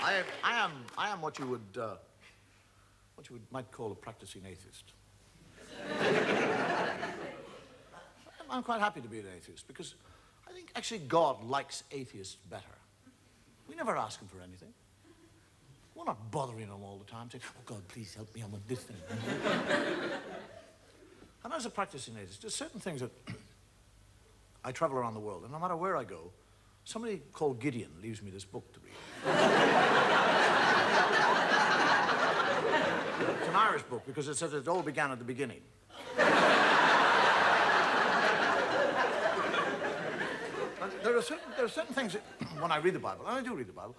I am what you might call a practicing atheist. I'm quite happy to be an atheist because I think actually God likes atheists better. We never ask him for anything. We're not bothering him all the time saying, oh God, please help me, I want this thing. And as a practicing atheist, there's certain things that I travel around the world, and no matter where I go, somebody called Gideon leaves me this book to read. It's an Irish book because it says it all began at the beginning. There are certain things that, when I read the Bible, and I do read the Bible,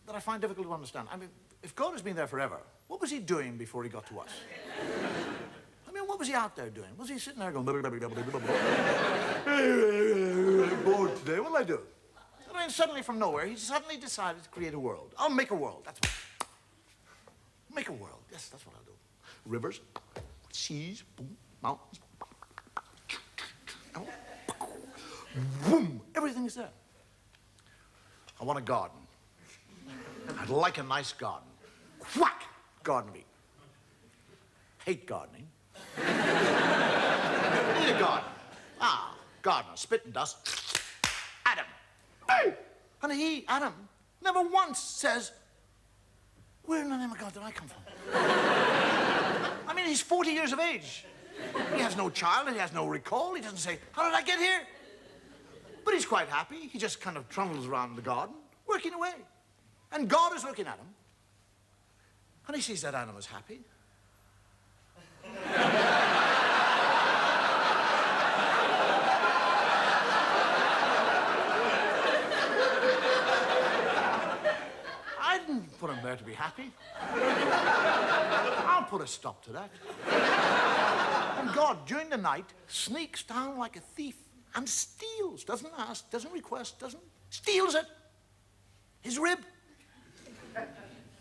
that I find difficult to understand. I mean, if God has been there forever, what was he doing before he got to us? I mean, what was he out there doing? Was he sitting there going, bored today, what'll I do? I mean, suddenly from nowhere, he suddenly decided to create a world. I'll make a world, that's what. Make a world, yes, that's what I'll do. Rivers, seas, boom, mountains. Boom, everything's there. I want a garden. I'd like a nice garden. Whack! Garden meat. Hate gardening. Need a garden. Ah, gardener, spit and dust. Adam. Hey! And he, Adam, never once says, where in the name of God did I come from? I mean, he's 40 years of age. He has no child, and he has no recall. He doesn't say, how did I get here? But he's quite happy. He just kind of trundles around the garden, working away. And God is looking at him. And he sees that Adam is happy. I didn't put him there to be happy. I'll put a stop to that. And God, during the night, sneaks down like a thief and steals, doesn't ask, doesn't request, steals it. His rib.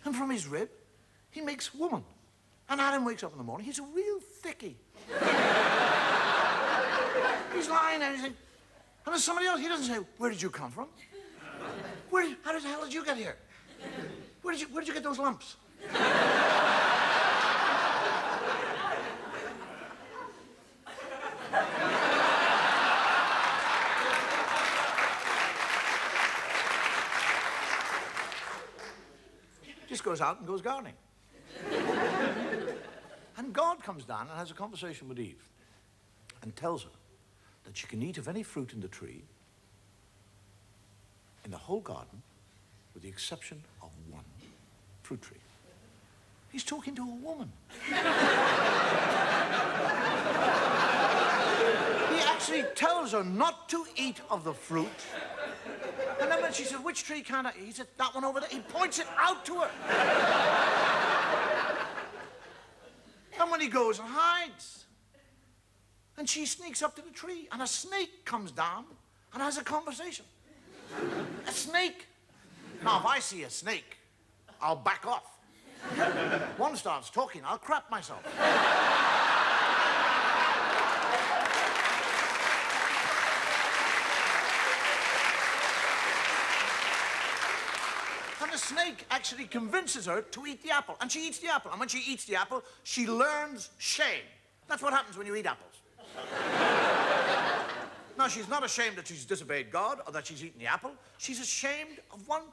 And from his rib, he makes woman. And Adam wakes up in the morning, he's a real thickie. He's lying there, and there's somebody else, he doesn't say, where did you come from? How the hell did you get here? Where did you get those lumps? Just goes out and goes gardening. And God comes down and has a conversation with Eve and tells her that she can eat of any fruit in the tree in the whole garden with the exception of one fruit tree. He's talking to a woman. He actually tells her not to eat of the fruit. And then when she said, which tree can't I eat? He said, that one over there. He points it out to her. And when he goes and hides, and she sneaks up to the tree, and a snake comes down and has a conversation. A snake. Now, if I see a snake, I'll back off. One starts talking, I'll crap myself. And the snake actually convinces her to eat the apple, and she eats the apple. And when she eats the apple, she learns shame. That's what happens when you eat apples. Now, she's not ashamed that she's disobeyed God or that she's eaten the apple. She's ashamed of one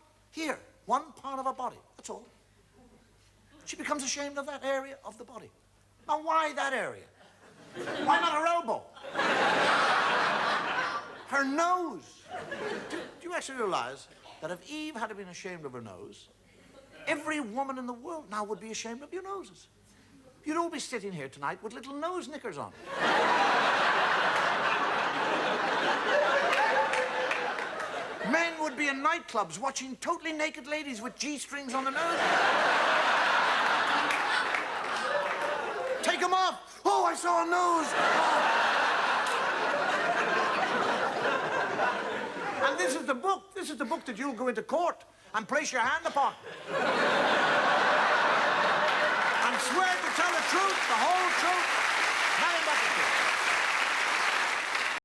part of her body. That's all. She becomes ashamed of that area of the body. Now, why that area? Why not her elbow? Her nose. Do you actually realize that if Eve had been ashamed of her nose, every woman in the world now would be ashamed of your noses? You'd all be sitting here tonight with little nose knickers on. Men would be in nightclubs watching totally naked ladies with G-strings on their nose. Take them off. Oh, I saw a nose. Oh. And this is the book that you'll go into court and place your hand upon.